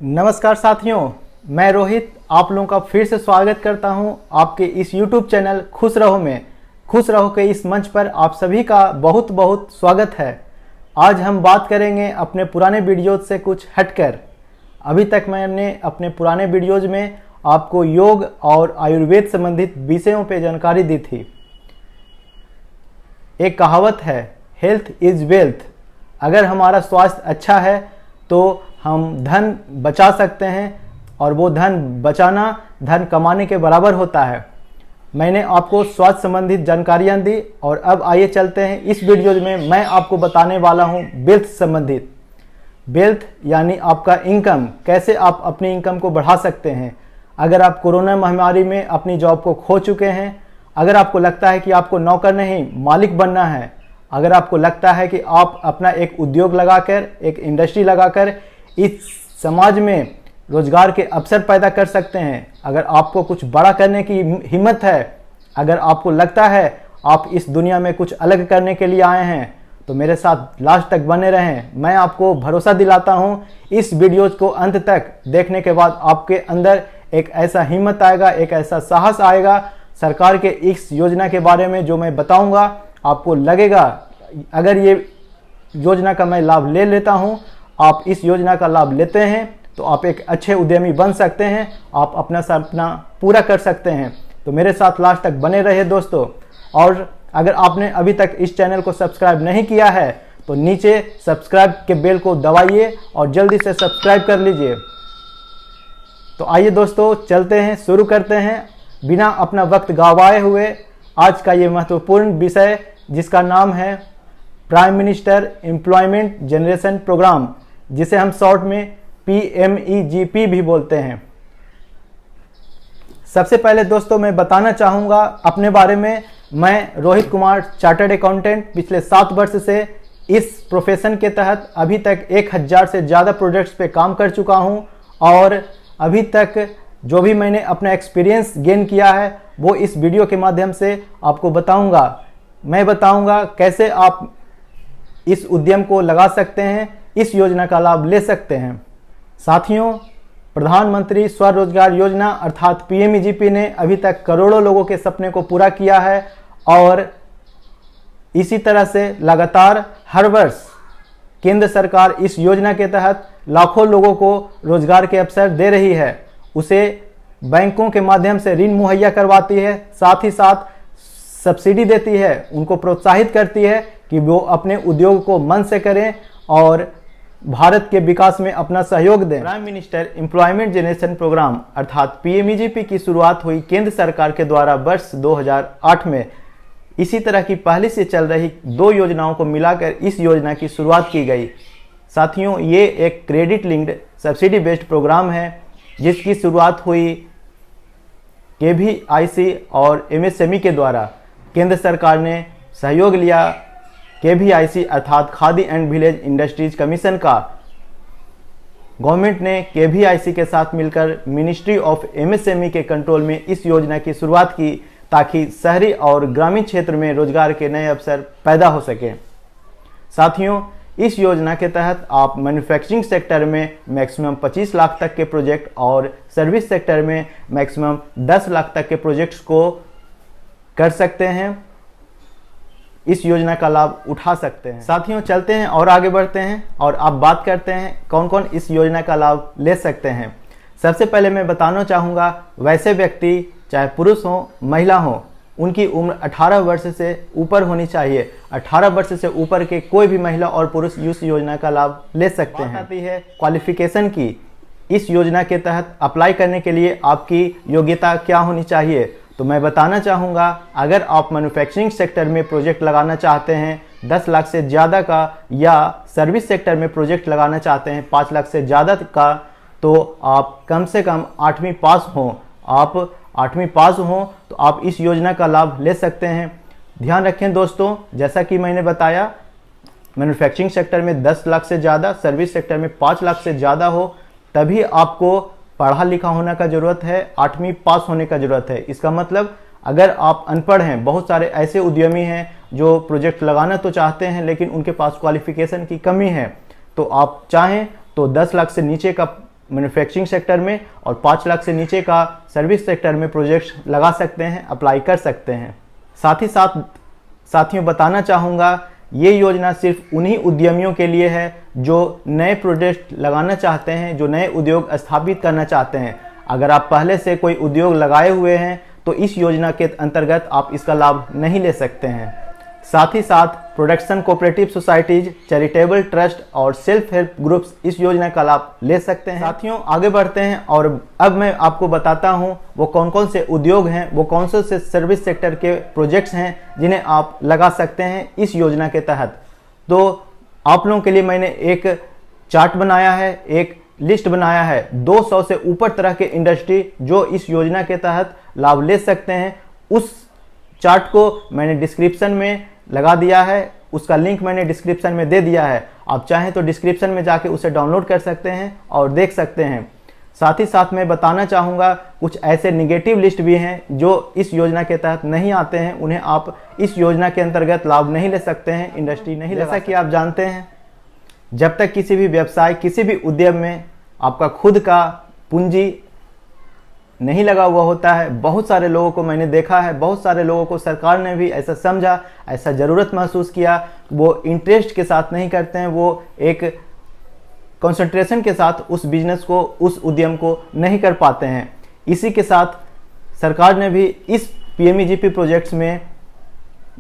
नमस्कार साथियों, मैं रोहित आप लोगों का फिर से स्वागत करता हूं आपके इस YouTube चैनल खुश रहो में। खुश रहो के इस मंच पर आप सभी का बहुत बहुत स्वागत है। आज हम बात करेंगे अपने पुराने वीडियोज से कुछ हटकर। अभी तक मैंने अपने पुराने वीडियोज में आपको योग और आयुर्वेद संबंधित विषयों पर जानकारी दी थी। एक कहावत है, हेल्थ इज़ वेल्थ। अगर हमारा स्वास्थ्य अच्छा है तो हम धन बचा सकते हैं और वो धन बचाना धन कमाने के बराबर होता है। मैंने आपको स्वास्थ्य संबंधित जानकारियां दी और अब आइए चलते हैं इस वीडियो में मैं आपको बताने वाला हूं वेल्थ संबंधित। वेल्थ यानी आपका इनकम, कैसे आप अपनी इनकम को बढ़ा सकते हैं। अगर आप कोरोना महामारी में अपनी जॉब को खो चुके हैं, अगर आपको लगता है कि आपको नौकर नहीं मालिक बनना है, अगर आपको लगता है कि आप अपना एक उद्योग लगाकर, एक इंडस्ट्री लगाकर इस समाज में रोजगार के अवसर पैदा कर सकते हैं, अगर आपको कुछ बड़ा करने की हिम्मत है, अगर आपको लगता है आप इस दुनिया में कुछ अलग करने के लिए आए हैं, तो मेरे साथ लास्ट तक बने रहें। मैं आपको भरोसा दिलाता हूं, इस वीडियो को अंत तक देखने के बाद आपके अंदर एक ऐसा हिम्मत आएगा, एक ऐसा साहस आएगा। सरकार के इस योजना के बारे में जो मैं बताऊंगा, आपको लगेगा अगर ये योजना का मैं लाभ ले लेता हूं, आप इस योजना का लाभ लेते हैं तो आप एक अच्छे उद्यमी बन सकते हैं, आप अपना सपना पूरा कर सकते हैं। तो मेरे साथ लास्ट तक बने रहे दोस्तों। और अगर आपने अभी तक इस चैनल को सब्सक्राइब नहीं किया है तो नीचे सब्सक्राइब के बेल को दबाइए और जल्दी से सब्सक्राइब कर लीजिए। तो आइए दोस्तों चलते हैं, शुरू करते हैं बिना अपना वक्त गंवाए हुए आज का ये महत्वपूर्ण विषय, जिसका नाम है prime minister employment generation program, जिसे हम शॉर्ट में PMEGP भी बोलते हैं। सबसे पहले दोस्तों मैं बताना चाहूँगा अपने बारे में। मैं रोहित कुमार, चार्टर्ड अकाउंटेंट, पिछले 7 वर्ष से इस प्रोफेशन के तहत अभी तक 1000 से ज़्यादा प्रोजेक्ट्स पे काम कर चुका हूँ और अभी तक जो भी मैंने अपना एक्सपीरियंस गेन किया है वो इस वीडियो के माध्यम से आपको बताऊँगा। मैं बताऊँगा कैसे आप इस उद्यम को लगा सकते हैं, इस योजना का लाभ ले सकते हैं। साथियों, प्रधानमंत्री स्वरोजगार योजना अर्थात PMEGP ने अभी तक करोड़ों लोगों के सपने को पूरा किया है और इसी तरह से लगातार हर वर्ष केंद्र सरकार इस योजना के तहत लाखों लोगों को रोजगार के अवसर दे रही है। उसे बैंकों के माध्यम से ऋण मुहैया करवाती है, साथ ही साथ सब्सिडी देती है, उनको प्रोत्साहित करती है कि वो अपने उद्योग को मन से करें और भारत के विकास में अपना सहयोग दें। Prime minister employment generation program अर्थात PMEGP की शुरुआत हुई केंद्र सरकार के द्वारा वर्ष 2008 में। इसी तरह की पहले से चल रही 2 योजनाओं को मिलाकर इस योजना की शुरुआत की गई। साथियों, ये एक credit linked subsidy based program है जिसकी शुरुआत हुई KVIC और MSME के द्वारा। केंद्र सरकार ने सहयोग लिया KVIC अर्थात khadi and village industries commission का। गवर्नमेंट ने KVIC के साथ मिलकर मिनिस्ट्री ऑफ MSME के कंट्रोल में इस योजना की शुरुआत की ताकि शहरी और ग्रामीण क्षेत्र में रोजगार के नए अवसर पैदा हो सके। साथियों, इस योजना के तहत आप मैन्युफैक्चरिंग सेक्टर में मैक्सिमम 25 लाख तक के प्रोजेक्ट और सर्विस सेक्टर में मैक्सिमम 10 लाख तक के प्रोजेक्ट्स को कर सकते हैं, इस योजना का लाभ उठा सकते हैं। साथियों, चलते हैं और आगे बढ़ते हैं और आप बात करते हैं कौन कौन इस योजना का लाभ ले सकते हैं। सबसे पहले मैं बताना चाहूँगा, वैसे व्यक्ति चाहे पुरुष हो महिला हो, उनकी उम्र 18 वर्ष से ऊपर होनी चाहिए। 18 वर्ष से ऊपर के कोई भी महिला और पुरुष इस योजना का लाभ ले सकते हैं। बात आती है क्वालिफिकेशन की। इस योजना के तहत अप्लाई करने के लिए आपकी योग्यता क्या होनी चाहिए, तो मैं बताना चाहूँगा, अगर आप मैन्युफैक्चरिंग सेक्टर में प्रोजेक्ट लगाना चाहते हैं 10 लाख से ज़्यादा का, या सर्विस सेक्टर में प्रोजेक्ट लगाना चाहते हैं 5 लाख से ज़्यादा का, तो आप कम से कम 8वीं पास हों। आप 8वीं पास हों तो आप इस योजना का लाभ ले सकते हैं। ध्यान रखें दोस्तों, जैसा कि मैंने बताया, मैन्युफैक्चरिंग सेक्टर में 10 लाख से ज़्यादा, सर्विस सेक्टर में 5 लाख से ज़्यादा हो, तभी आपको पढ़ा लिखा होने का ज़रूरत है, 8वीं पास होने का ज़रूरत है। इसका मतलब अगर आप अनपढ़ हैं, बहुत सारे ऐसे उद्यमी हैं जो प्रोजेक्ट लगाना तो चाहते हैं लेकिन उनके पास क्वालिफिकेशन की कमी है, तो आप चाहें तो 10 लाख से नीचे का मैन्युफैक्चरिंग सेक्टर में और 5 लाख से नीचे का सर्विस सेक्टर में प्रोजेक्ट लगा सकते हैं, अप्लाई कर सकते हैं। साथ ही साथ साथियों बताना चाहूँगा, ये योजना सिर्फ उन्हीं उद्यमियों के लिए है जो नए प्रोजेक्ट लगाना चाहते हैं, जो नए उद्योग स्थापित करना चाहते हैं। अगर आप पहले से कोई उद्योग लगाए हुए हैं तो इस योजना के अंतर्गत आप इसका लाभ नहीं ले सकते हैं। साथ ही साथ production cooperative societies, charitable trust और सेल्फ हेल्प ग्रुप्स इस योजना का लाभ ले सकते हैं। साथियों आगे बढ़ते हैं और अब मैं आपको बताता हूं वो कौन कौन से उद्योग हैं, वो कौन से सर्विस सेक्टर के प्रोजेक्ट्स हैं जिन्हें आप लगा सकते हैं इस योजना के तहत। तो आप लोगों के लिए मैंने एक चार्ट बनाया है, एक लिस्ट बनाया है 200 से ऊपर तरह के इंडस्ट्री जो इस योजना के तहत लाभ ले सकते हैं। उस चार्ट को मैंने डिस्क्रिप्शन में लगा दिया है, उसका लिंक मैंने डिस्क्रिप्शन में दे दिया है। आप चाहें तो डिस्क्रिप्शन में जाके उसे डाउनलोड कर सकते हैं और देख सकते हैं। साथ ही साथ मैं बताना चाहूँगा कुछ ऐसे निगेटिव लिस्ट भी हैं जो इस योजना के तहत नहीं आते हैं, उन्हें आप इस योजना के अंतर्गत लाभ नहीं ले सकते हैं, इंडस्ट्री नहीं ले सकते। जैसा कि आप जानते हैं, जब तक किसी भी व्यवसाय, किसी भी उद्यम में आपका खुद का पूंजी नहीं लगा हुआ होता है, बहुत सारे लोगों को मैंने देखा है, बहुत सारे लोगों को सरकार ने भी ऐसा समझा, ऐसा ज़रूरत महसूस किया, वो इंटरेस्ट के साथ नहीं करते हैं, वो एक कंसंट्रेशन के साथ उस बिजनेस को, उस उद्यम को नहीं कर पाते हैं। इसी के साथ सरकार ने भी इस पीएमईजीपी प्रोजेक्ट्स में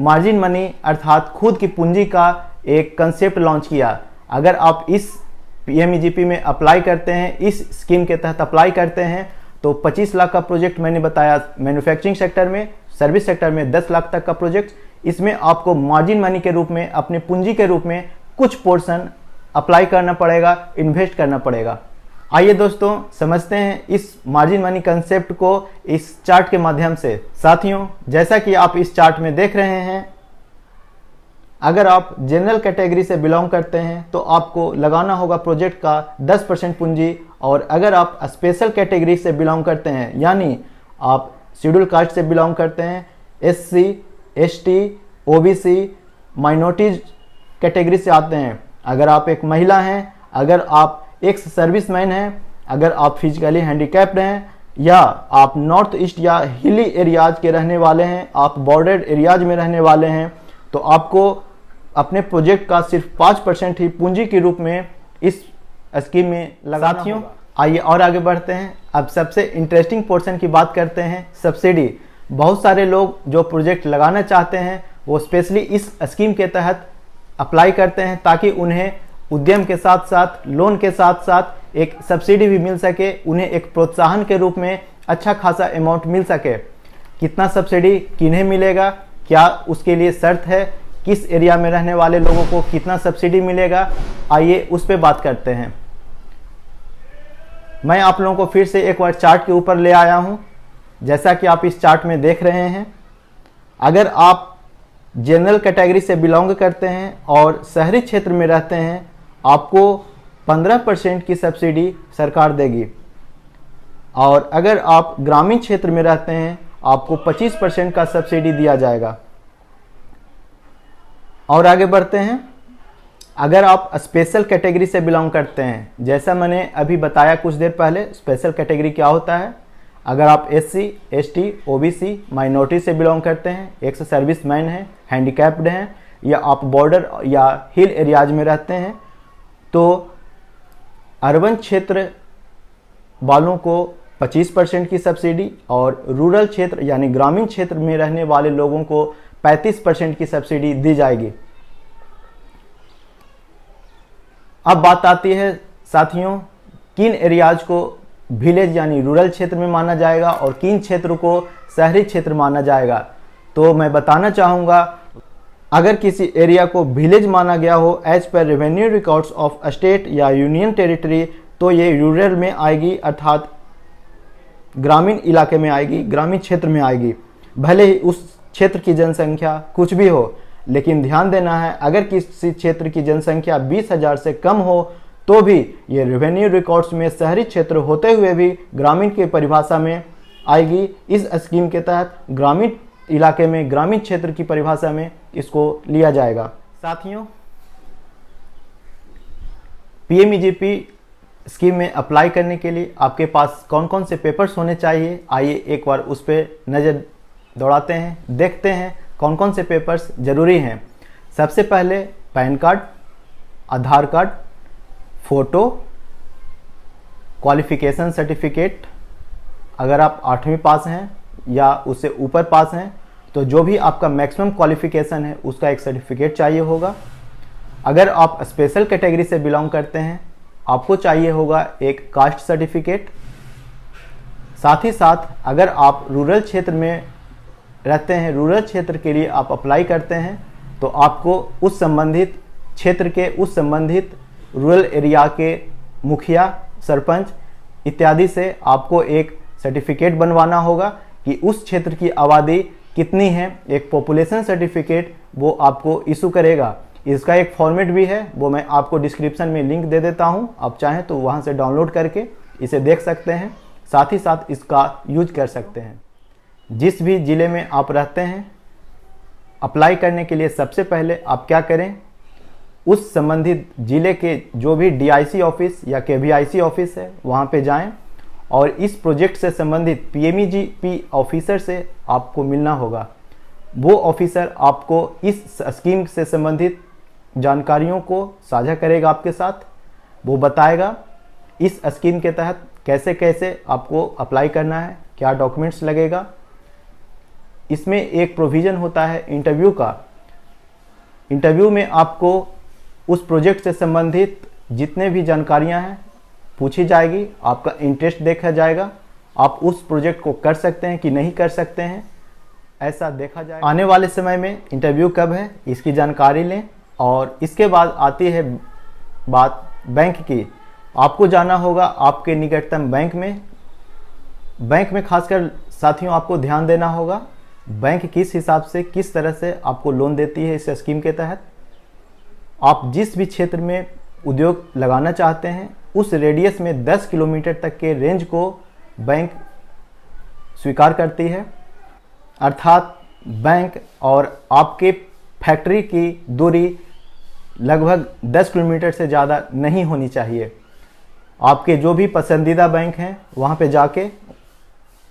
मार्जिन मनी अर्थात खुद की पूंजी का एक कंसेप्ट लॉन्च किया। अगर आप इस पीएमईजीपी में अप्लाई करते हैं, इस स्कीम के तहत अप्लाई करते हैं तो 25 लाख का प्रोजेक्ट मैंने बताया मैन्युफैक्चरिंग सेक्टर में, सर्विस सेक्टर में 10 लाख तक का प्रोजेक्ट, इसमें आपको मार्जिन मनी के रूप में, अपने पूंजी के रूप में कुछ पोर्शन अप्लाई करना पड़ेगा, इन्वेस्ट करना पड़ेगा। आइए दोस्तों समझते हैं इस मार्जिन मनी कंसेप्ट को इस चार्ट के माध्यम से। साथियों जैसा कि आप इस चार्ट में देख रहे हैं, अगर आप जनरल कैटेगरी से बिलोंग करते हैं तो आपको लगाना होगा प्रोजेक्ट का 10% पूंजी, और अगर आप स्पेशल कैटेगरी से बिलोंग करते हैं यानी आप शेड्यूल कास्ट से बिलोंग करते हैं, SC, ST, OBC, minorities category से आते हैं, अगर आप एक महिला हैं, अगर आप एक्स सर्विसमैन हैं, अगर आप फिजिकली हैंडीकैप्ड हैं, या आप नॉर्थ ईस्ट या हिली एरियाज के रहने वाले हैं, आप बॉर्डर्ड एरियाज में रहने वाले हैं, तो आपको अपने प्रोजेक्ट का सिर्फ 5% ही पूंजी के रूप में इस स्कीम में लगाना होगा। आइए और आगे बढ़ते हैं। अब सबसे इंटरेस्टिंग पोर्शन की बात करते हैं, सब्सिडी। बहुत सारे लोग जो प्रोजेक्ट लगाना चाहते हैं वो स्पेशली इस स्कीम के तहत अप्लाई करते हैं ताकि उन्हें उद्यम के साथ साथ, लोन के साथ साथ एक सब्सिडी भी मिल सके, उन्हें एक प्रोत्साहन के रूप में अच्छा खासा अमाउंट मिल सके। कितना सब्सिडी किन्हें मिलेगा, क्या उसके लिए शर्त है, किस एरिया में रहने वाले लोगों को कितना सब्सिडी मिलेगा, आइए उस पर बात करते हैं। मैं आप लोगों को फिर से एक बार चार्ट के ऊपर ले आया हूं। जैसा कि आप इस चार्ट में देख रहे हैं, अगर आप जनरल कैटेगरी से बिलोंग करते हैं और शहरी क्षेत्र में रहते हैं, आपको 15% की सब्सिडी सरकार देगी, और अगर आप ग्रामीण क्षेत्र में रहते हैं आपको 25% का सब्सिडी दिया जाएगा। और आगे बढ़ते हैं, अगर आप स्पेशल कैटेगरी से बिलोंग करते हैं, जैसा मैंने अभी बताया कुछ देर पहले, स्पेशल कैटेगरी क्या होता है। अगर आप SC, ST, OBC, माइनॉरिटी से बिलोंग करते हैं, एक्स सर्विसमैन हैं, हैंडीकैप्ड हैं, या आप बॉर्डर या हिल एरियाज में रहते हैं, तो अर्बन क्षेत्र वालों को 25% की सब्सिडी और रूरल क्षेत्र यानी ग्रामीण क्षेत्र में रहने वाले लोगों को 35% की सब्सिडी दी जाएगी। अब बात आती है साथियों, किन एरियाज को विलेज यानी रूरल क्षेत्र में माना जाएगा और किन क्षेत्र को शहरी क्षेत्र माना जाएगा। तो मैं बताना चाहूँगा, अगर किसी एरिया को विलेज माना गया हो एज पर रेवेन्यू रिकॉर्ड्स ऑफ स्टेट या यूनियन टेरिटरी, तो ये रूरल में आएगी, अर्थात ग्रामीण इलाके में आएगी, ग्रामीण क्षेत्र में आएगी। भले ही उस क्षेत्र की जनसंख्या कुछ भी हो, लेकिन ध्यान देना है, अगर किसी क्षेत्र की जनसंख्या 20,000 से कम हो तो भी ये रेवेन्यू रिकॉर्ड्स में शहरी क्षेत्र होते हुए भी ग्रामीण की परिभाषा में आएगी। इस स्कीम के तहत ग्रामीण इलाके में, ग्रामीण क्षेत्र की परिभाषा में इसको लिया जाएगा। साथियों, पीएमईजीपी स्कीम में अप्लाई करने के लिए आपके पास कौन कौन से पेपर्स होने चाहिए, आइए एक बार उस पर नज़र दौड़ाते हैं, देखते हैं कौन कौन से पेपर्स ज़रूरी हैं। सबसे पहले पैन कार्ड, आधार कार्ड, फ़ोटो, क्वालिफ़िकेशन सर्टिफिकेट, अगर आप 8वीं पास हैं या उससे ऊपर पास हैं तो जो भी आपका मैक्सिमम क्वालिफ़िकेशन है उसका एक सर्टिफिकेट चाहिए होगा। अगर आप स्पेशल कैटेगरी से बिलोंग करते हैं आपको चाहिए होगा एक कास्ट सर्टिफिकेट। साथ ही साथ अगर आप रूरल क्षेत्र में रहते हैं, रूरल क्षेत्र के लिए आप अप्लाई करते हैं तो आपको उस संबंधित क्षेत्र के, उस संबंधित रूरल एरिया के मुखिया, सरपंच इत्यादि से आपको एक सर्टिफिकेट बनवाना होगा कि उस क्षेत्र की आबादी कितनी है। एक पॉपुलेशन सर्टिफिकेट वो आपको इशू करेगा। इसका एक फॉर्मेट भी है, वो मैं आपको डिस्क्रिप्शन में लिंक दे देता हूं, आप चाहें तो वहां से डाउनलोड करके इसे देख सकते हैं, साथ ही साथ इसका यूज कर सकते हैं। जिस भी ज़िले में आप रहते हैं अप्लाई करने के लिए सबसे पहले आप क्या करें, उस संबंधित ज़िले के जो भी DIC ऑफिस या KVIC ऑफिस है वहाँ पे जाएं और इस प्रोजेक्ट से संबंधित PMEGP ऑफिसर से आपको मिलना होगा। वो ऑफिसर आपको इस स्कीम से संबंधित जानकारियों को साझा करेगा आपके साथ। वो बताएगा इस स्कीम के तहत कैसे कैसे आपको अप्लाई करना है, क्या डॉक्यूमेंट्स लगेगा। इसमें एक प्रोविज़न होता है इंटरव्यू का। इंटरव्यू में आपको उस प्रोजेक्ट से संबंधित जितने भी जानकारियां हैं पूछी जाएगी, आपका इंटरेस्ट देखा जाएगा, आप उस प्रोजेक्ट को कर सकते हैं कि नहीं कर सकते हैं ऐसा देखा जाएगा। आने वाले समय में इंटरव्यू कब है इसकी जानकारी लें। और इसके बाद आती है बात बैंक की। आपको जाना होगा आपके निकटतम बैंक में। बैंक में खासकर साथियों आपको ध्यान देना होगा बैंक किस हिसाब से, किस तरह से आपको लोन देती है इस स्कीम के तहत। आप जिस भी क्षेत्र में उद्योग लगाना चाहते हैं उस रेडियस में 10 किलोमीटर तक के रेंज को बैंक स्वीकार करती है। अर्थात बैंक और आपके फैक्ट्री की दूरी लगभग 10 किलोमीटर से ज़्यादा नहीं होनी चाहिए। आपके जो भी पसंदीदा बैंक हैं वहाँ पे जाके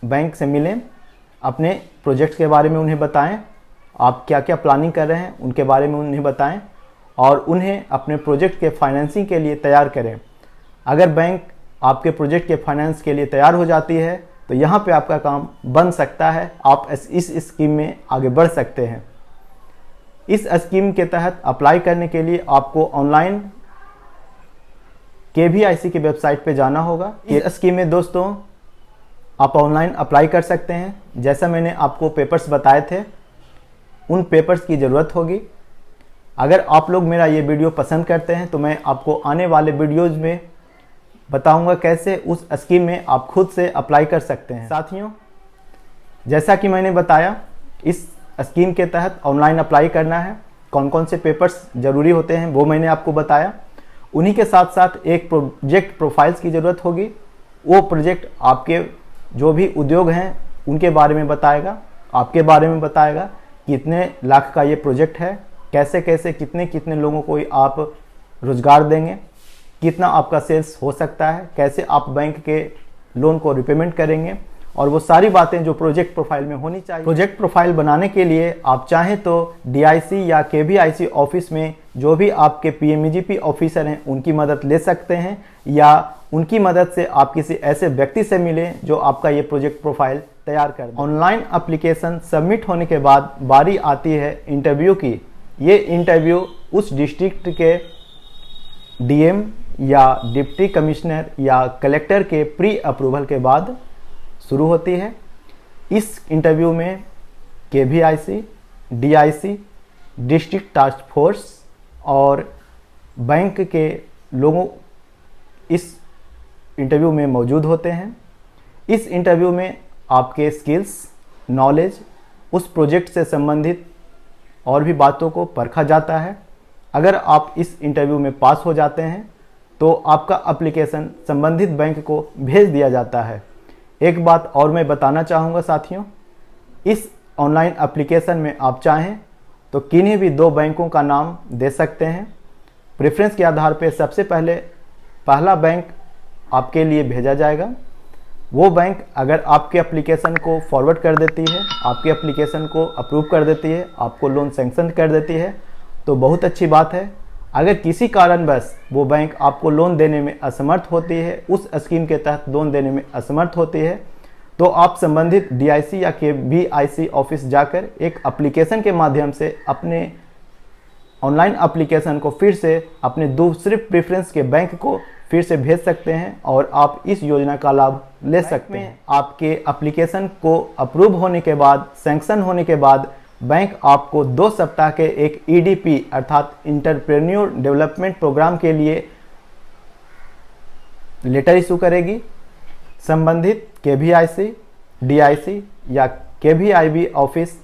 बैंक से मिलें, अपने प्रोजेक्ट के बारे में उन्हें बताएं, आप क्या क्या प्लानिंग कर रहे हैं उनके बारे में उन्हें बताएं और उन्हें अपने प्रोजेक्ट के फाइनेंसिंग के लिए तैयार करें। अगर बैंक आपके प्रोजेक्ट के फाइनेंस के लिए तैयार हो जाती है तो यहाँ पे आपका काम बन सकता है, आप इस स्कीम में आगे बढ़ सकते हैं। इस स्कीम के तहत अप्लाई करने के लिए आपको ऑनलाइन KVIC की वेबसाइट पे जाना होगा। इस स्कीम में दोस्तों आप ऑनलाइन अप्लाई कर सकते हैं। जैसा मैंने आपको पेपर्स बताए थे उन पेपर्स की ज़रूरत होगी। अगर आप लोग मेरा ये वीडियो पसंद करते हैं तो मैं आपको आने वाले वीडियोज़ में बताऊंगा कैसे उस स्कीम में आप खुद से अप्लाई कर सकते हैं। साथियों जैसा कि मैंने बताया इस स्कीम के तहत ऑनलाइन अप्लाई करना है, कौन कौन से पेपर्स ज़रूरी होते हैं वो मैंने आपको बताया। उन्हीं के साथ साथ एक प्रोजेक्ट प्रोफाइल्स की ज़रूरत होगी। वो प्रोजेक्ट आपके जो भी उद्योग हैं उनके बारे में बताएगा, आपके बारे में बताएगा कितने लाख का ये प्रोजेक्ट है, कैसे कैसे कितने कितने लोगों को आप रोज़गार देंगे, कितना आपका सेल्स हो सकता है, कैसे आप बैंक के लोन को रिपेमेंट करेंगे और वो सारी बातें जो प्रोजेक्ट प्रोफाइल में होनी चाहिए। प्रोजेक्ट प्रोफाइल बनाने के लिए आप चाहें तो DIC या KVIC ऑफिस में जो भी आपके PMEGP ऑफिसर हैं उनकी मदद ले सकते हैं या उनकी मदद से आप किसी ऐसे व्यक्ति से मिलें जो आपका ये प्रोजेक्ट प्रोफाइल तैयार कर दें। ऑनलाइन एप्लीकेशन सबमिट होने के बाद बारी आती है इंटरव्यू की। ये इंटरव्यू उस डिस्ट्रिक्ट के DM या डिप्टी कमिश्नर या कलेक्टर के प्री अप्रूवल के बाद शुरू होती है। इस इंटरव्यू में KVIC, DIC, district task force और बैंक के लोगों इस इंटरव्यू में मौजूद होते हैं। इस इंटरव्यू में आपके स्किल्स, नॉलेज, उस प्रोजेक्ट से संबंधित और भी बातों को परखा जाता है। अगर आप इस इंटरव्यू में पास हो जाते हैं तो आपका एप्लीकेशन संबंधित बैंक को भेज दिया जाता है। एक बात और मैं बताना चाहूँगा साथियों, इस ऑनलाइन एप्लीकेशन में आप चाहें तो किन्हीं भी 2 बैंकों का नाम दे सकते हैं। प्रेफरेंस के आधार पर सबसे पहला बैंक आपके लिए भेजा जाएगा। वो बैंक अगर आपके एप्लीकेशन को फॉरवर्ड कर देती है, आपके एप्लीकेशन को अप्रूव कर देती है, आपको लोन सैंक्शन कर देती है तो बहुत अच्छी बात है। अगर किसी कारणवश वो बैंक आपको लोन देने में असमर्थ होती है, उस स्कीम के तहत लोन देने में असमर्थ होती है, तो आप संबंधित डीआईसी या केवीआईसी ऑफिस जाकर एक एप्लीकेशन के माध्यम से अपने ऑनलाइन एप्लीकेशन को फिर से अपने दूसरे प्रेफरेंस के बैंक को फिर से भेज सकते हैं और आप इस योजना का लाभ ले सकते हैं। आपके एप्लीकेशन को अप्रूव होने के बाद, सैंक्शन होने के बाद बैंक आपको 2 सप्ताह के एक ईडीपी अर्थात इंटरप्रेन्योर डेवलपमेंट प्रोग्राम के लिए लेटर इशू करेगी। संबंधित केवीआईसी, डीआईसी या केवीआईबी ऑफिस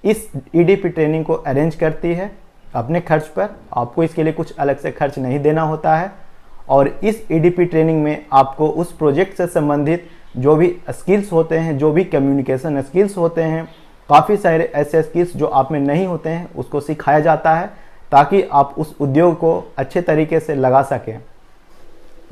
इस ईडीपी ट्रेनिंग को अरेंज करती है अपने खर्च पर। आपको इसके लिए कुछ अलग से खर्च नहीं देना होता है और इस ईडीपी ट्रेनिंग में आपको उस प्रोजेक्ट से संबंधित जो भी स्किल्स होते हैं, जो भी कम्युनिकेशन स्किल्स होते हैं, काफ़ी सारे ऐसे स्किल्स जो आप में नहीं होते हैं उसको सिखाया जाता है ताकि आप उस उद्योग को अच्छे तरीके से लगा सकें।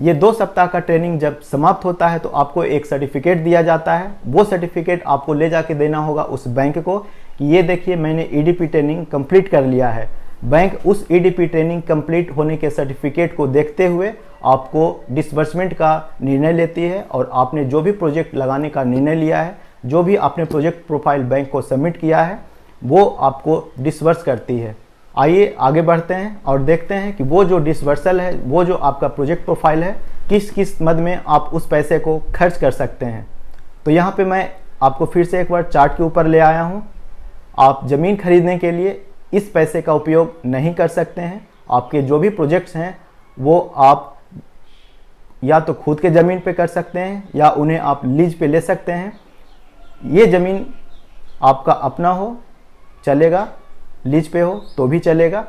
ये 2 सप्ताह का ट्रेनिंग जब समाप्त होता है तो आपको एक सर्टिफिकेट दिया जाता है। वो सर्टिफिकेट आपको ले जाके देना होगा उस बैंक को कि ये देखिए मैंने ईडीपी ट्रेनिंग कंप्लीट कर लिया है। बैंक उस ईडीपी ट्रेनिंग कंप्लीट होने के सर्टिफिकेट को देखते हुए आपको डिसबर्समेंट का निर्णय लेती है और आपने जो भी प्रोजेक्ट लगाने का निर्णय लिया है, जो भी आपने प्रोजेक्ट प्रोफाइल बैंक को सबमिट किया है, वो आपको डिसबर्स करती है। आइए आगे बढ़ते हैं और देखते हैं कि वो जो डिसबर्सल है, वो जो आपका प्रोजेक्ट प्रोफाइल है, किस किस मद में आप उस पैसे को खर्च कर सकते हैं। तो यहाँ पे मैं आपको फिर से एक बार चार्ट के ऊपर ले आया हूँ। आप ज़मीन खरीदने के लिए इस पैसे का उपयोग नहीं कर सकते हैं। आपके जो भी प्रोजेक्ट्स हैं वो आप या तो खुद के ज़मीन पे कर सकते हैं या उन्हें आप लीज पे ले सकते हैं। ये ज़मीन आपका अपना हो चलेगा, लीज पे हो तो भी चलेगा।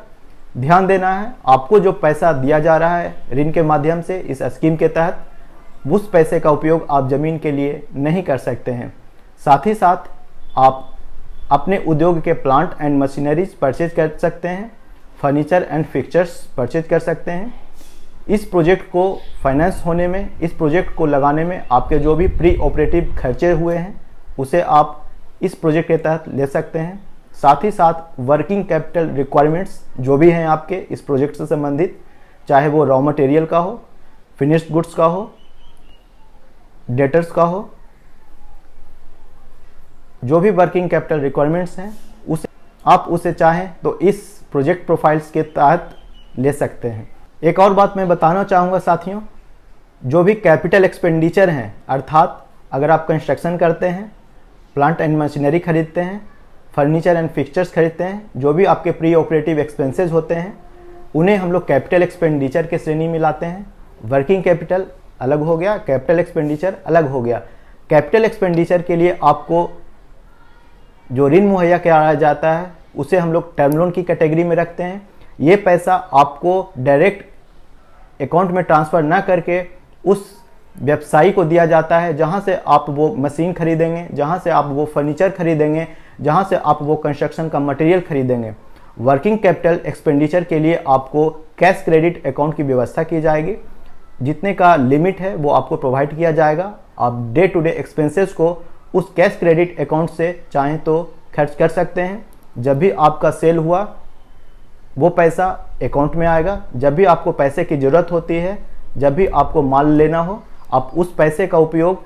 ध्यान देना है, आपको जो पैसा दिया जा रहा है ऋण के माध्यम से इस स्कीम के तहत, उस पैसे का उपयोग आप ज़मीन के लिए नहीं कर सकते हैं। साथ ही साथ आप अपने उद्योग के प्लांट एंड मशीनरीज परचेज कर सकते हैं, फर्नीचर एंड फिक्चर्स परचेज कर सकते हैं। इस प्रोजेक्ट को फाइनेंस होने में, इस प्रोजेक्ट को लगाने में आपके जो भी प्री ऑपरेटिव खर्चे हुए हैं उसे आप इस प्रोजेक्ट के तहत ले सकते हैं। साथ ही साथ वर्किंग कैपिटल रिक्वायरमेंट्स जो भी हैं आपके इस प्रोजेक्ट से संबंधित, चाहे वो रॉ मटेरियल का हो, फिनिश्ड गुड्स का हो, डेटर्स का हो, जो भी वर्किंग कैपिटल रिक्वायरमेंट्स हैं उसे आप उसे चाहें तो इस प्रोजेक्ट प्रोफाइल्स के तहत ले सकते हैं। एक और बात मैं बताना चाहूँगा साथियों, जो भी कैपिटल एक्सपेंडिचर हैं, अर्थात अगर आप कंस्ट्रक्शन करते हैं, प्लांट एंड मशीनरी खरीदते हैं, फर्नीचर एंड फिक्चर्स खरीदते हैं, जो भी आपके प्री ऑपरेटिव एक्सपेंसेस होते हैं उन्हें हम लोग कैपिटल एक्सपेंडिचर के श्रेणी में लाते हैं। वर्किंग कैपिटल अलग हो गया, कैपिटल एक्सपेंडिचर अलग हो गया। कैपिटल एक्सपेंडिचर के लिए आपको जो ऋण मुहैया कराया जाता है उसे हम लोग टर्म लोन की कैटेगरी में रखते हैं। ये पैसा आपको डायरेक्ट अकाउंट में ट्रांसफ़र ना करके उस व्यवसायी को दिया जाता है जहां से आप वो मशीन खरीदेंगे, जहां से आप वो फर्नीचर खरीदेंगे, जहां से आप वो कंस्ट्रक्शन का मटेरियल खरीदेंगे। वर्किंग कैपिटल एक्सपेंडिचर के लिए आपको कैश क्रेडिट अकाउंट की व्यवस्था की जाएगी। जितने का लिमिट है वो आपको प्रोवाइड किया जाएगा। आप डे टू डे एक्सपेंसेस को उस कैश क्रेडिट अकाउंट से चाहें तो खर्च कर सकते हैं। जब भी आपका सेल हुआ वो पैसा अकाउंट में आएगा। जब भी आपको पैसे की ज़रूरत होती है, जब भी आपको माल लेना हो, आप उस पैसे का उपयोग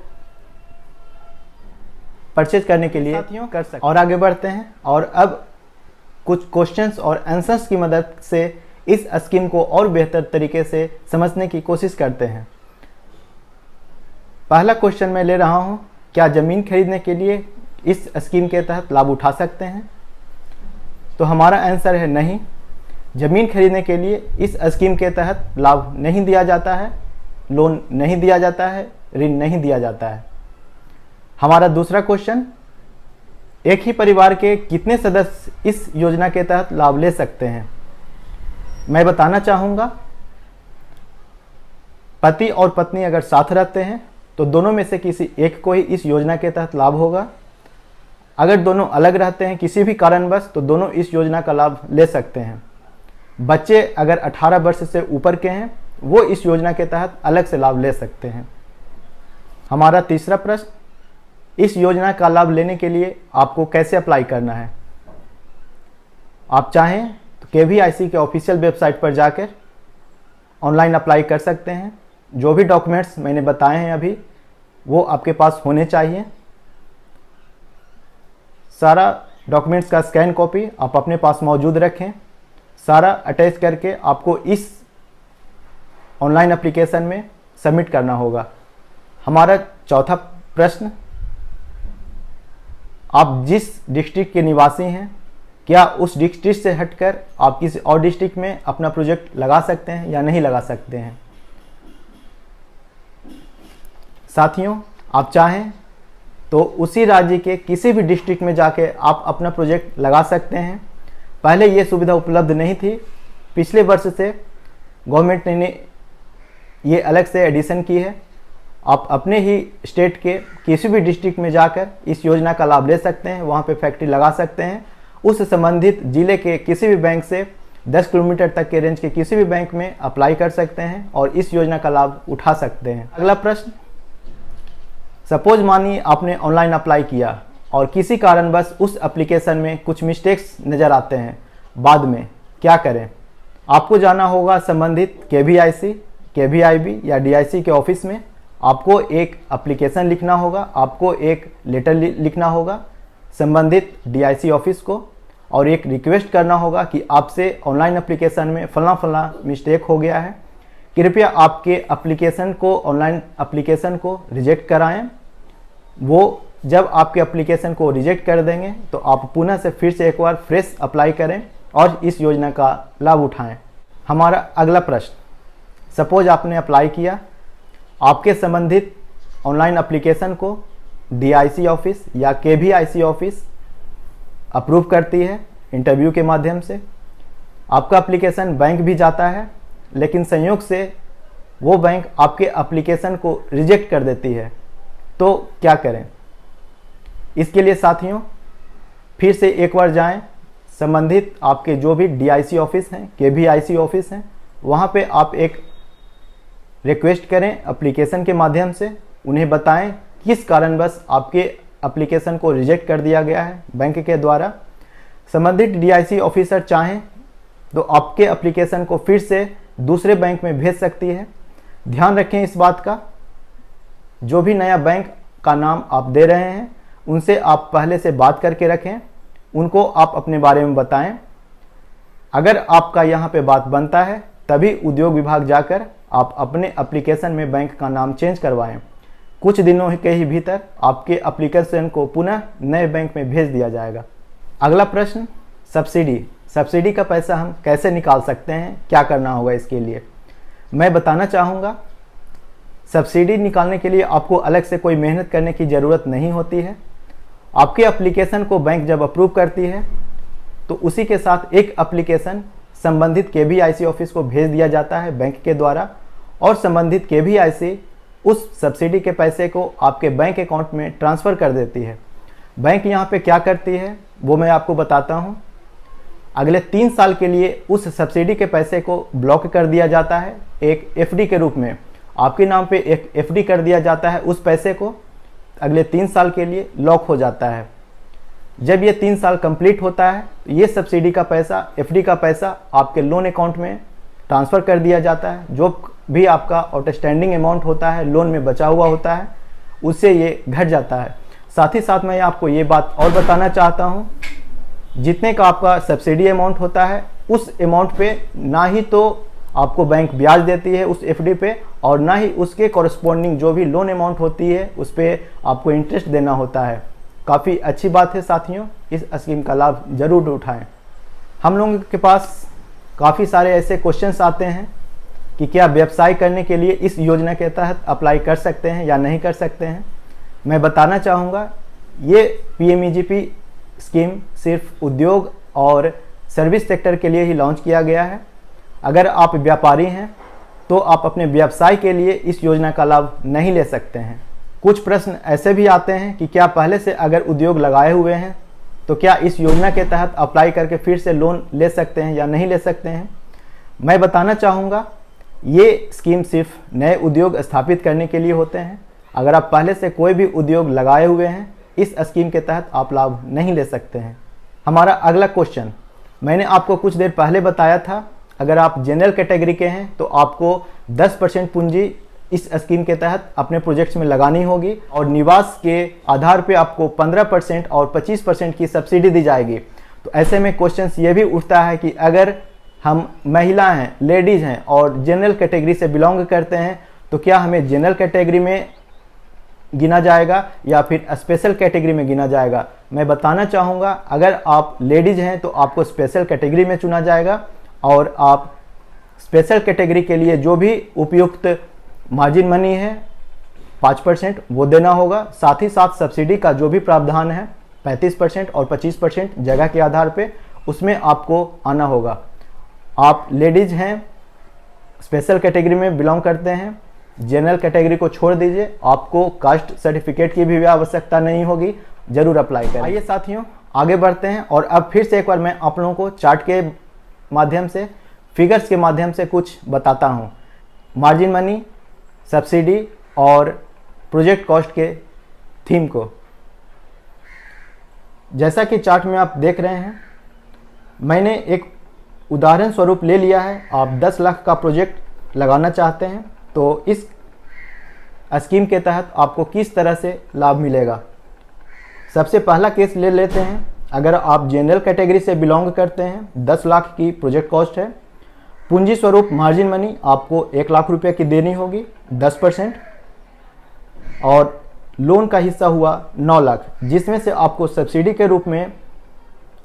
परचेज करने के लिए कर सकते हैं। और आगे बढ़ते हैं और अब कुछ क्वेश्चंस और आंसर्स की मदद से इस स्कीम को और बेहतर तरीके से समझने की कोशिश करते हैं। पहला क्वेश्चन मैं ले रहा हूं, क्या ज़मीन खरीदने के लिए इस स्कीम के तहत लाभ उठा सकते हैं? तो हमारा आंसर है नहीं। ज़मीन खरीदने के लिए इस स्कीम के तहत लाभ नहीं दिया जाता है, लोन नहीं दिया जाता है, ऋण नहीं दिया जाता है। हमारा दूसरा क्वेश्चन, एक ही परिवार के कितने सदस्य इस योजना के तहत लाभ ले सकते हैं? मैं बताना चाहूँगा, पति और पत्नी अगर साथ रहते हैं तो दोनों में से किसी एक को ही इस योजना के तहत लाभ होगा। अगर दोनों अलग रहते हैं किसी भी कारणवश तो दोनों इस योजना का लाभ ले सकते हैं। बच्चे अगर 18 वर्ष से ऊपर के हैं वो इस योजना के तहत अलग से लाभ ले सकते हैं। हमारा तीसरा प्रश्न, इस योजना का लाभ लेने के लिए आपको कैसे अप्लाई करना है? आप चाहें तो KVIC के ऑफिशियल वेबसाइट पर जाकर ऑनलाइन अप्लाई कर सकते हैं। जो भी डॉक्यूमेंट्स मैंने बताए हैं अभी, वो आपके पास होने चाहिए। सारा डॉक्यूमेंट्स का स्कैन कॉपी आप अपने पास मौजूद रखें। सारा अटैच करके आपको इस ऑनलाइन एप्लीकेशन में सबमिट करना होगा। हमारा चौथा प्रश्न, आप जिस डिस्ट्रिक्ट के निवासी हैं, क्या उस डिस्ट्रिक्ट से हटकर आप किसी और डिस्ट्रिक्ट में अपना प्रोजेक्ट लगा सकते हैं या नहीं लगा सकते हैं? साथियों, आप चाहें तो उसी राज्य के किसी भी डिस्ट्रिक्ट में जाके आप अपना प्रोजेक्ट लगा सकते हैं। पहले ये सुविधा उपलब्ध नहीं थी, पिछले वर्ष से गवर्नमेंट ने ये अलग से एडिशन की है। आप अपने ही स्टेट के किसी भी डिस्ट्रिक्ट में जाकर इस योजना का लाभ ले सकते हैं, वहाँ पे फैक्ट्री लगा सकते हैं। उस संबंधित जिले के किसी भी बैंक से 10 किलोमीटर तक के रेंज के किसी भी बैंक में अप्लाई कर सकते हैं और इस योजना का लाभ उठा सकते हैं। अगला प्रश्न, सपोज मानिए आपने ऑनलाइन अप्लाई किया और किसी कारणवश उस एप्लीकेशन में कुछ मिस्टेक्स नज़र आते हैं, बाद में क्या करें? आपको जाना होगा संबंधित KVIC, KVIB या DIC के ऑफिस में। आपको एक एप्लीकेशन लिखना होगा, आपको एक लेटर लिखना होगा संबंधित DIC ऑफिस को और एक रिक्वेस्ट करना होगा कि आपसे ऑनलाइन एप्लीकेशन में फला मिस्टेक हो गया है, कृपया आपके एप्लीकेशन को, ऑनलाइन एप्लीकेशन को रिजेक्ट कराएं। वो जब आपके एप्लीकेशन को रिजेक्ट कर देंगे तो आप पुनः से फिर से एक बार फ्रेश अप्लाई करें और इस योजना का लाभ उठाएं। हमारा अगला प्रश्न, सपोज आपने अप्लाई किया, आपके संबंधित ऑनलाइन एप्लीकेशन को DIC ऑफिस या KVIC ऑफिस अप्रूव करती है इंटरव्यू के माध्यम से। आपका एप्लीकेशन बैंक भी जाता है, लेकिन संयोग से वो बैंक आपके एप्लीकेशन को रिजेक्ट कर देती है, तो क्या करें? इसके लिए साथियों फिर से एक बार जाएं संबंधित आपके जो भी DIC ऑफिस हैं, KVIC ऑफिस हैं, वहाँ पे आप एक रिक्वेस्ट करें एप्लीकेशन के माध्यम से। उन्हें बताएं किस कारणवश आपके एप्लीकेशन को रिजेक्ट कर दिया गया है बैंक के द्वारा। संबंधित DIC ऑफिसर चाहें तो आपके एप्लीकेशन को फिर से दूसरे बैंक में भेज सकती है। ध्यान रखें इस बात का, जो भी नया बैंक का नाम आप दे रहे हैं उनसे आप पहले से बात करके रखें, उनको आप अपने बारे में बताएं। अगर आपका यहाँ पे बात बनता है तभी उद्योग विभाग जाकर आप अपने एप्लीकेशन में बैंक का नाम चेंज करवाएं। कुछ दिनों के ही भीतर आपके एप्लीकेशन को पुनः नए बैंक में भेज दिया जाएगा। अगला प्रश्न, सब्सिडी का पैसा हम कैसे निकाल सकते हैं, क्या करना होगा इसके लिए? मैं बताना चाहूँगा, सब्सिडी निकालने के लिए आपको अलग से कोई मेहनत करने की ज़रूरत नहीं होती है। आपके एप्लीकेशन को बैंक जब अप्रूव करती है तो उसी के साथ एक एप्लीकेशन संबंधित KVIC ऑफिस को भेज दिया जाता है बैंक के द्वारा और संबंधित KVIC उस सब्सिडी के पैसे को आपके बैंक अकाउंट में ट्रांसफ़र कर देती है। बैंक यहाँ पे क्या करती है वो मैं आपको बताता हूँ। अगले 3 साल के लिए उस सब्सिडी के पैसे को ब्लॉक कर दिया जाता है, एक FD के रूप में आपके नाम पे एक FD कर दिया जाता है। उस पैसे को अगले 3 साल के लिए लॉक हो जाता है। जब ये 3 साल कंप्लीट होता है तो ये सब्सिडी का पैसा, FD का पैसा आपके लोन अकाउंट में ट्रांसफ़र कर दिया जाता है। जो भी आपका आउटस्टैंडिंग अमाउंट होता है, लोन में बचा हुआ होता है, उससे ये घट जाता है। साथ ही साथ मैं आपको ये बात और बताना चाहता हूँ, जितने का आपका सब्सिडी अमाउंट होता है उस अमाउंट पे ना ही तो आपको बैंक ब्याज देती है उस FD पे, और ना ही उसके कॉरस्पॉन्डिंग जो भी लोन अमाउंट होती है उस पर आपको इंटरेस्ट देना होता है। काफ़ी अच्छी बात है साथियों, इस स्कीम का लाभ ज़रूर उठाएं। हम लोगों के पास काफ़ी सारे ऐसे क्वेश्चंस आते हैं कि क्या व्यवसाय करने के लिए इस योजना के तहत अप्लाई कर सकते हैं या नहीं कर सकते हैं। मैं बताना चाहूँगा, ये PMEGP स्कीम सिर्फ उद्योग और सर्विस सेक्टर के लिए ही लॉन्च किया गया है। अगर आप व्यापारी हैं तो आप अपने व्यवसाय के लिए इस योजना का लाभ नहीं ले सकते हैं। कुछ प्रश्न ऐसे भी आते हैं कि क्या पहले से अगर उद्योग लगाए हुए हैं तो क्या इस योजना के तहत अप्लाई करके फिर से लोन ले सकते हैं या नहीं ले सकते हैं। मैं बताना चाहूँगा, ये स्कीम सिर्फ नए उद्योग स्थापित करने के लिए होते हैं। अगर आप पहले से कोई भी उद्योग लगाए हुए हैं, इस स्कीम के तहत आप लाभ नहीं ले सकते हैं। हमारा अगला क्वेश्चन, मैंने आपको कुछ देर पहले बताया था, अगर आप जनरल कैटेगरी के हैं तो आपको 10% पूंजी इस स्कीम के तहत अपने प्रोजेक्ट्स में लगानी होगी और निवास के आधार पे आपको 15% और 25% की सब्सिडी दी जाएगी। तो ऐसे में क्वेश्चन ये भी उठता है कि अगर हम महिला हैं, लेडीज़ हैं और जनरल कैटेगरी से बिलोंग करते हैं तो क्या हमें जनरल कैटेगरी में गिना जाएगा या फिर स्पेशल कैटेगरी में गिना जाएगा। मैं बताना चाहूँगा, अगर आप लेडीज़ हैं तो आपको स्पेशल कैटेगरी में चुना जाएगा और आप स्पेशल कैटेगरी के लिए जो भी उपयुक्त मार्जिन मनी है 5% वो देना होगा। साथ ही साथ सब्सिडी का जो भी प्रावधान है 35% और 25% जगह के आधार पे उसमें आपको आना होगा। आप लेडीज़ हैं, स्पेशल कैटेगरी में बिलोंग करते हैं, जनरल कैटेगरी को छोड़ दीजिए, आपको कास्ट सर्टिफिकेट की भी आवश्यकता नहीं होगी, जरूर अप्लाई करें। आइए साथियों आगे बढ़ते हैं और अब फिर से एक बार मैं आप लोगों को चार्ट के माध्यम से, फिगर्स के माध्यम से कुछ बताता हूँ। मार्जिन मनी, सब्सिडी और प्रोजेक्ट कॉस्ट के थीम को। जैसा कि चार्ट में आप देख रहे हैं, मैंने एक उदाहरण स्वरूप ले लिया है। आप 10 लाख का प्रोजेक्ट लगाना चाहते हैं तो इस स्कीम के तहत आपको किस तरह से लाभ मिलेगा। सबसे पहला केस ले लेते हैं। अगर आप जनरल कैटेगरी से बिलोंग करते हैं, 10 लाख की प्रोजेक्ट कॉस्ट है, पूंजी स्वरूप मार्जिन मनी आपको 1 लाख रुपए की देनी होगी 10%, और लोन का हिस्सा हुआ 9 लाख, जिसमें से आपको सब्सिडी के रूप में,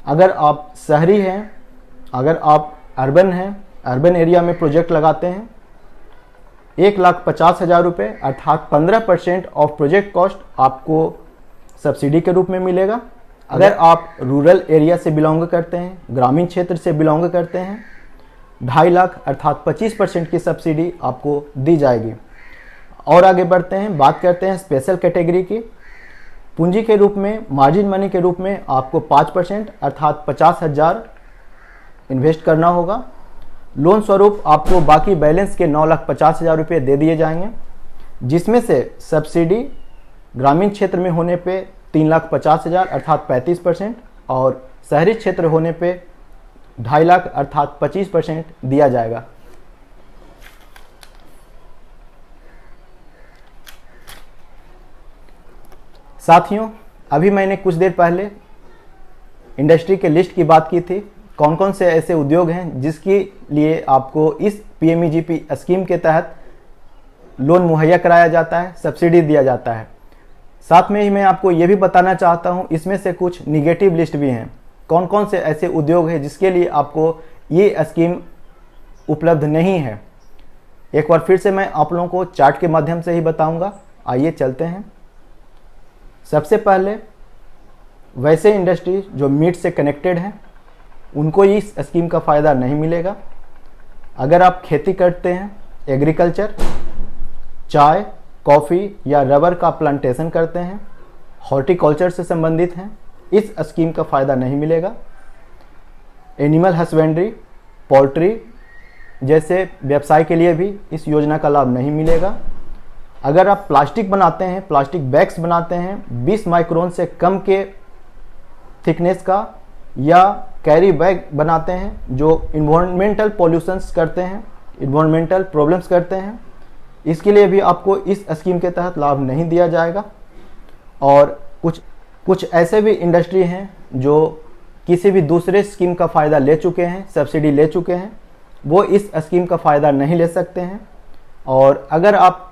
अगर आप शहरी हैं, अगर आप अर्बन हैं, अर्बन एरिया में प्रोजेक्ट लगाते हैं, 1,50,000 रुपये अर्थात 15% ऑफ प्रोजेक्ट कॉस्ट आपको सब्सिडी के रूप में मिलेगा। अगर आप रूरल एरिया से बिलोंग करते हैं, ग्रामीण क्षेत्र से बिलोंग करते हैं, 2.5 लाख अर्थात 25% की सब्सिडी आपको दी जाएगी। और आगे बढ़ते हैं, बात करते हैं स्पेशल कैटेगरी की। पूंजी के रूप में, मार्जिन मनी के रूप में आपको 5% अर्थात 50,000 इन्वेस्ट करना होगा। लोन स्वरूप आपको बाकी बैलेंस के 9,50,000 रुपये दे दिए जाएंगे, जिसमें से सब्सिडी ग्रामीण क्षेत्र में होने पे 3,50,000 अर्थात 35% और शहरी क्षेत्र होने पे 2.5 लाख अर्थात 25% दिया जाएगा। साथियों, अभी मैंने कुछ देर पहले इंडस्ट्री के लिस्ट की बात की थी, कौन कौन से ऐसे उद्योग हैं जिसके लिए आपको इस PMEGP स्कीम के तहत लोन मुहैया कराया जाता है, सब्सिडी दिया जाता है। साथ में ही मैं आपको ये भी बताना चाहता हूँ, इसमें से कुछ निगेटिव लिस्ट भी हैं। कौन कौन से ऐसे उद्योग हैं जिसके लिए आपको ये स्कीम उपलब्ध नहीं है, एक बार फिर से मैं आप लोगों को चार्ट के माध्यम से ही बताऊंगा। आइए चलते हैं। सबसे पहले वैसे इंडस्ट्री जो मीट से कनेक्टेड हैं, उनको इस स्कीम का फ़ायदा नहीं मिलेगा। अगर आप खेती करते हैं, एग्रीकल्चर, चाय, कॉफ़ी या रबर का प्लांटेशन करते हैं, हॉर्टिकल्चर से संबंधित हैं, इस स्कीम का फ़ायदा नहीं मिलेगा। एनिमल हस्बेंड्री, पोल्ट्री जैसे व्यवसाय के लिए भी इस योजना का लाभ नहीं मिलेगा। अगर आप प्लास्टिक बनाते हैं, प्लास्टिक बैग्स बनाते हैं 20 माइक्रोन से कम के थिकनेस का, या कैरी बैग बनाते हैं जो इन्वायरमेंटल पॉल्यूशंस करते हैं, इन्वायरमेंटल प्रॉब्लम्स करते हैं, इसके लिए भी आपको इस स्कीम के तहत लाभ नहीं दिया जाएगा। और कुछ ऐसे भी इंडस्ट्री हैं जो किसी भी दूसरे स्कीम का फ़ायदा ले चुके हैं, सब्सिडी ले चुके हैं, वो इस स्कीम का फ़ायदा नहीं ले सकते हैं। और अगर आप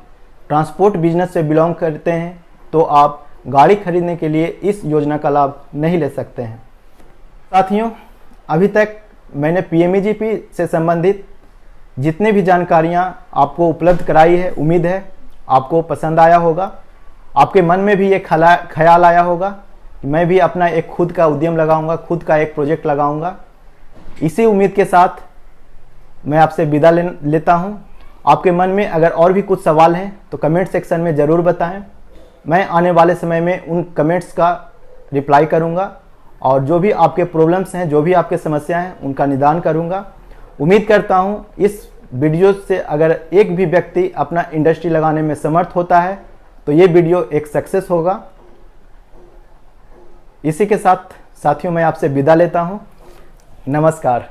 ट्रांसपोर्ट बिजनेस से बिलोंग करते हैं तो आप गाड़ी खरीदने के लिए इस योजना का लाभ नहीं ले सकते हैं। साथियों, अभी तक मैंने PMEGP से संबंधित जितने भी जानकारियां आपको उपलब्ध कराई है, उम्मीद है आपको पसंद आया होगा। आपके मन में भी ये ख्याल आया होगा कि मैं भी अपना एक खुद का उद्यम लगाऊंगा, खुद का एक प्रोजेक्ट लगाऊंगा। इसी उम्मीद के साथ मैं आपसे विदा लेता हूं। आपके मन में अगर और भी कुछ सवाल हैं तो कमेंट सेक्शन में ज़रूर बताएं। मैं आने वाले समय में उन कमेंट्स का रिप्लाई करूंगा और जो भी आपके प्रॉब्लम्स हैं, जो भी आपके समस्या हैं, उनका निदान करूंगा। उम्मीद करता हूं इस वीडियो से अगर एक भी व्यक्ति अपना इंडस्ट्री लगाने में समर्थ होता है तो ये वीडियो एक सक्सेस होगा। इसी के साथ साथियों मैं आपसे विदा लेता हूँ। नमस्कार।